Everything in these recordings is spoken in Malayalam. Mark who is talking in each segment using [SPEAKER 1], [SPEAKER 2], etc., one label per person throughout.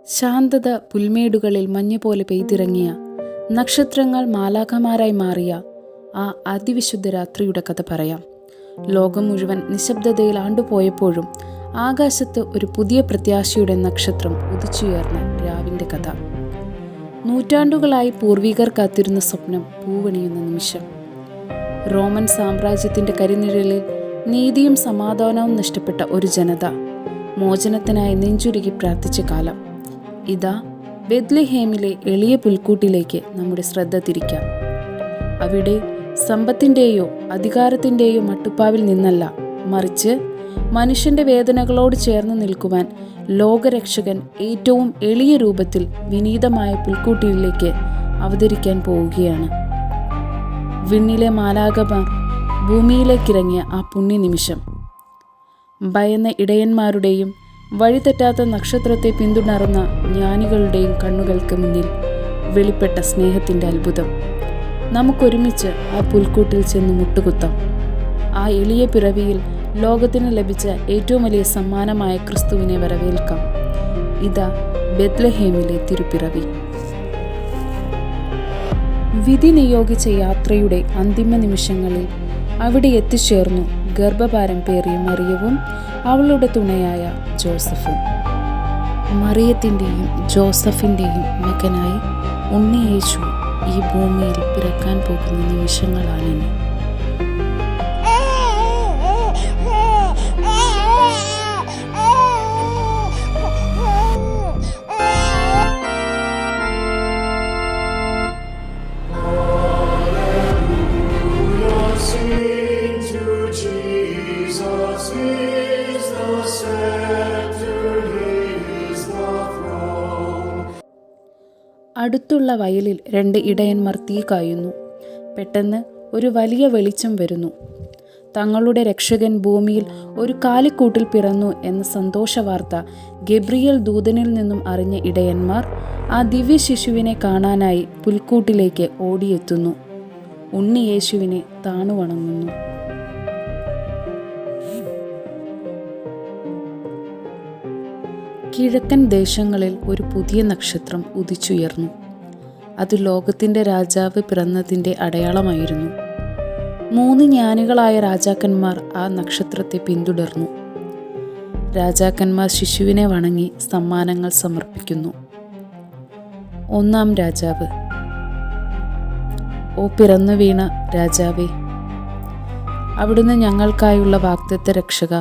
[SPEAKER 1] ശാന്തത പുൽമേടുകളിൽ മഞ്ഞുപോലെ പെയ്തിറങ്ങിയ, നക്ഷത്രങ്ങൾ മാലാഖമാരായി മാറിയ ആ അതിവിശുദ്ധ രാത്രിയുടെ കഥ പറയാം. ലോകം മുഴുവൻ നിശബ്ദതയിൽ ആണ്ടുപോയപ്പോഴും ആകാശത്ത് ഒരു പുതിയ പ്രത്യാശയുടെ നക്ഷത്രം ഉദിച്ചുയർന്ന രാവിൻ്റെ കഥ. നൂറ്റാണ്ടുകളായി പൂർവികർ കാത്തിരുന്ന സ്വപ്നം പൂവണിയുന്ന നിമിഷം. റോമൻ സാമ്രാജ്യത്തിൻ്റെ കരിനിഴലിൽ നീതിയും സമാധാനവും നഷ്ടപ്പെട്ട ഒരു ജനത മോചനത്തിനായി നെഞ്ചുരുകി പ്രാർത്ഥിച്ച കാലം. ഇതാ ബെത്ലഹേമിലെ എളിയ പുൽക്കൂട്ടിലേക്ക് നമ്മുടെ ശ്രദ്ധ തിരിക്കാം. അവിടെ സമ്പത്തിൻ്റെയോ അധികാരത്തിൻ്റെയോ മട്ടുപ്പാവിൽ നിന്നല്ല, മറിച്ച് മനുഷ്യൻ്റെ വേദനകളോട് ചേർന്ന് നിൽക്കുവാൻ ലോകരക്ഷകൻ ഏറ്റവും എളിയ രൂപത്തിൽ വിനീതമായ പുൽക്കൂട്ടിലേക്ക് അവതരിക്കാൻ പോവുകയാണ്. വിണ്ണിലെ മാലാഖമാർ ഭൂമിയിലേക്കിറങ്ങിയ ആ പുണ്യനിമിഷം, ഭയന്ന ഇടയന്മാരുടെയും വഴിതെറ്റാത്ത നക്ഷത്രത്തെ പിന്തുടർന്ന ജ്ഞാനികളുടെയും കണ്ണുകൾക്ക് മുന്നിൽ വെളിപ്പെട്ട സ്നേഹത്തിൻ്റെ അത്ഭുതം. നമുക്കൊരുമിച്ച് ആ പുൽക്കൂട്ടിൽ ചെന്ന് മുട്ടുകുത്താം. ആ എളിയ പിറവിയിൽ ലോകത്തിന് ലഭിച്ച ഏറ്റവും വലിയ സമ്മാനമായ ക്രിസ്തുവിനെ വരവേൽക്കാം. ഇതാ ബെത്ലഹേമിലെ തിരുപ്പിറവി. വിധി നിയോഗിച്ച യാത്രയുടെ അന്തിമ നിമിഷങ്ങളിൽ അവിടെ എത്തിച്ചേർന്നു ഗർഭഭാരം പേറിയ മറിയവും അവളുടെ തുണയായ ജോസഫും. മറിയത്തിൻ്റെയും ജോസഫിൻ്റെയും മകനായി ഉണ്ണി യേശു ഈ ഭൂമിയിൽ പിറക്കാൻ പോകുന്ന നിമിഷങ്ങളാണിനി. അടുത്തുള്ള വയലിൽ 2 ഇടയന്മാർ തീ കായുന്നു. പെട്ടെന്ന് ഒരു വലിയ വെളിച്ചം വരുന്നു. തങ്ങളുടെ രക്ഷകൻ ഭൂമിയിൽ ഒരു കാലിക്കൂട്ടിൽ പിറന്നു എന്ന സന്തോഷ വാർത്ത ഗബ്രിയേൽ ദൂതനിൽ നിന്നും അറിഞ്ഞ ഇടയന്മാർ ആ ദിവ്യ ശിശുവിനെ കാണാനായി പുൽക്കൂട്ടിലേക്ക് ഓടിയെത്തുന്നു. ഉണ്ണി യേശുവിനെ താണുവണങ്ങുന്നു. കിഴക്കൻ ദേശങ്ങളിൽ ഒരു പുതിയ നക്ഷത്രം ഉദിച്ചുയർന്നു. അത് ലോകത്തിൻ്റെ രാജാവ് പിറന്നതിൻ്റെ അടയാളമായിരുന്നു. 3 ജ്ഞാനികളായ രാജാക്കന്മാർ ആ നക്ഷത്രത്തെ പിന്തുടർന്നു. രാജാക്കന്മാർ ശിശുവിനെ വണങ്ങി സമ്മാനങ്ങൾ സമർപ്പിക്കുന്നു. 1-ാം രാജാവ്: ഓ പിറന്നു വീണ രാജാവേ, അവിടുന്ന് ഞങ്ങൾക്കായുള്ള വാഗ്ദത്ത രക്ഷക,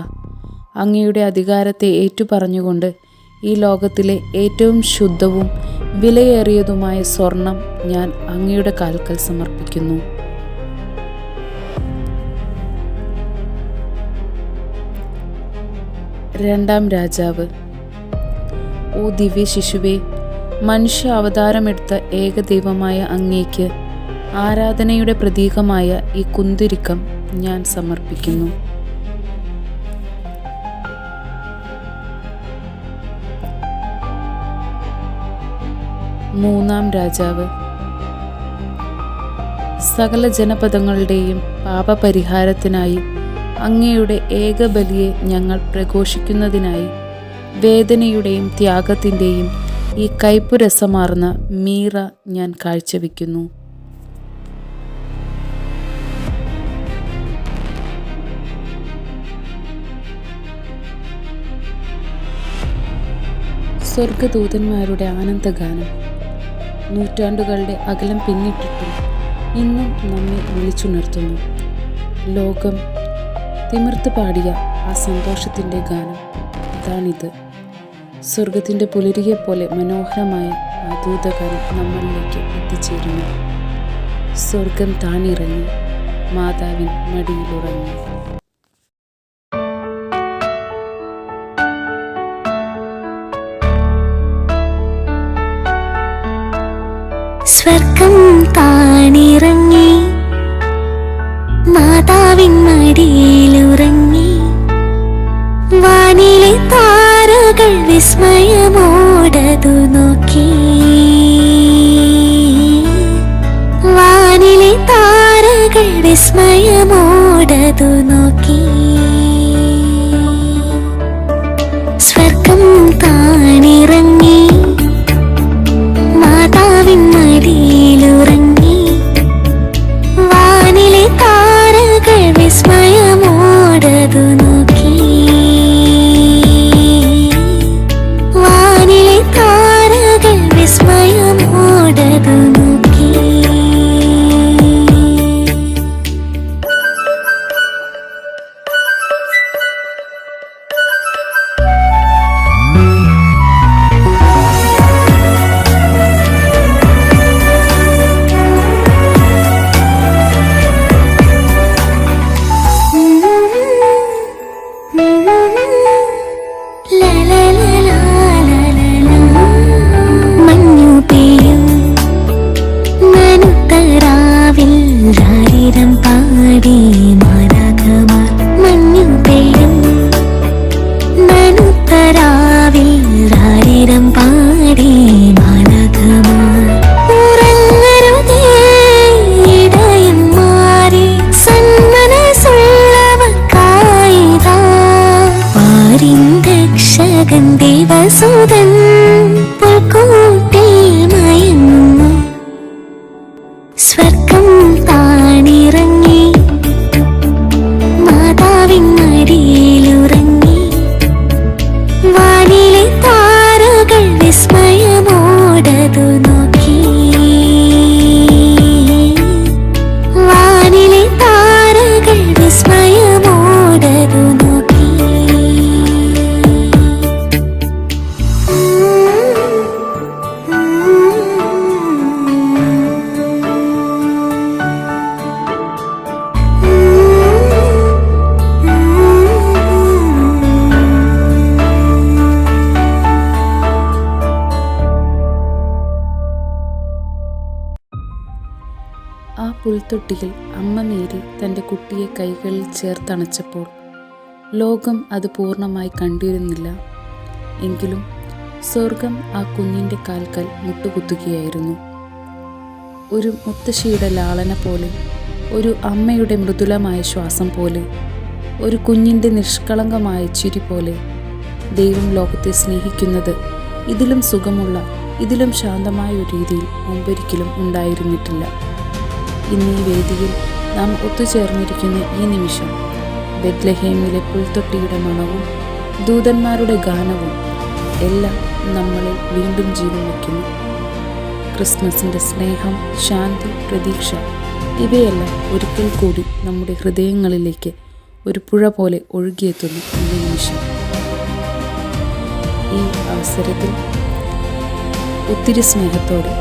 [SPEAKER 1] അങ്ങയുടെ അധികാരത്തെ ഏറ്റുപറഞ്ഞുകൊണ്ട് ഈ ലോകത്തിലെ ഏറ്റവും ശുദ്ധവും വിലയേറിയതുമായ സ്വർണം ഞാൻ അങ്ങയുടെ കാൽക്കൽ സമർപ്പിക്കുന്നു. രണ്ടാം രാജാവ്: ഓ ദിവ്യ ശിശുവേ, മനുഷ്യ അവതാരമെടുത്ത ഏകദൈവമായ അങ്ങേക്ക് ആരാധനയുടെ പ്രതീകമായ ഈ കുന്തിരിക്കം ഞാൻ സമർപ്പിക്കുന്നു. മൂന്നാം രാജാവ്: സകല ജനപദങ്ങളുടെയും പാപപരിഹാരത്തിനായി അങ്ങയുടെ ഏകബലിയെ ഞങ്ങൾ പ്രഘോഷിക്കുന്നതിനായി വേദനയുടെയും ത്യാഗത്തിൻ്റെയും ഈ കയ്പുരസമാർന്ന മീറ ഞാൻ കാഴ്ചവെക്കുന്നു. സ്വർഗദൂതന്മാരുടെ ആനന്ദഗാനം നൂറ്റാണ്ടുകളുടെ അകലം പിന്നിട്ടിട്ടും ഇന്നും നമ്മെ വിളിച്ചുണർത്തുന്നു. ലോകം തിമിർത്ത് പാടിയ ആ സന്തോഷത്തിൻ്റെ ഗാനം ഇതാണിത്. സ്വർഗത്തിൻ്റെ പുലരിയെപ്പോലെ മനോഹരമായ ആ ദൂതഗാനം നമ്മളിലേക്ക് എത്തിച്ചേരുന്നു. സ്വർഗം താണിറങ്ങി മാതാവിൻ മടിയിലുറങ്ങി.
[SPEAKER 2] സ്വർഗം താണിറങ്ങി മാതാവിൻ മടിയിലുറങ്ങി. വാനിലെ താരകൾ വിസ്മയമോടതു നോക്കി. വാനിലെ താരകൾ വിസ്മയമോടതു നോക്കി. സ്വർഗം താണിറങ്ങി മകൻ ദേവസൂതൻ പുൽക്കൂട്ടിൽ മയങ്ങുന്നു. സ്വർഗം താണിറങ്ങി മാതാവിൻ മടിയിലുറങ്ങി. വാനിലെ താരകൾ വിസ്മയമോടതു നോക്കി. വാനിലെ താരകൾ വിസ്മയമോടതു നോക്കി.
[SPEAKER 1] ആ പുൽത്തൊട്ടിയിൽ അമ്മ മേരി തൻ്റെ കുട്ടിയെ കൈകളിൽ ചേർത്തണച്ചപ്പോൾ ലോകം അത് പൂർണ്ണമായി കണ്ടിരുന്നില്ല. എങ്കിലും സ്വർഗം ആ കുഞ്ഞിൻ്റെ കാൽക്കൽ മുട്ടുകുത്തുകയായിരുന്നു. ഒരു മുത്തശ്ശിയുടെ ലാളന പോലെ, ഒരു അമ്മയുടെ മൃദുലമായ ശ്വാസം പോലെ, ഒരു കുഞ്ഞിൻ്റെ നിഷ്കളങ്കമായ ചിരി പോലെ ദൈവം ലോകത്തെ സ്നേഹിക്കുന്നത് ഇതിലും സുഖമുള്ള, ഇതിലും ശാന്തമായ ഒരു രീതിയിൽ മുമ്പൊരിക്കലും ഉണ്ടായിരുന്നിട്ടില്ല. ഇന്ന് ഈ വേദിയിൽ നാം ഒത്തുചേർന്നിരിക്കുന്ന ഈ നിമിഷം ബെത്ലഹേമിലെ പുൽത്തൊട്ടിയുടെ മണവും ദൂതന്മാരുടെ ഗാനവും എല്ലാം നമ്മളിൽ വീണ്ടും ജീവൻ വയ്ക്കുന്നു. ക്രിസ്മസിൻ്റെ സ്നേഹം, ശാന്തി, പ്രതീക്ഷ ഇവയെല്ലാം ഒരിക്കൽ കൂടി നമ്മുടെ ഹൃദയങ്ങളിലേക്ക് ഒരു പുഴ പോലെ ഒഴുകിയെത്തുന്നു ഈ നിമിഷം. ഈ അവസരത്തിൽ ഒത്തിരി സ്നേഹത്തോടെ,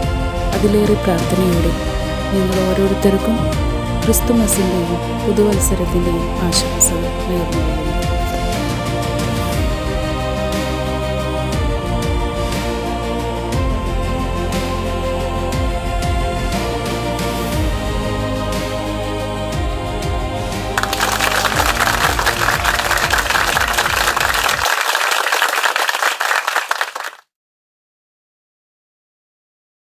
[SPEAKER 1] അതിലേറെ പ്രാർത്ഥനയോടെ നിങ്ങൾ ഓരോരുത്തർക്കും ക്രിസ്തുമസിൻ്റെയും പുതുവത്സരത്തിൻ്റെയും ആശംസകൾ നേർന്നു.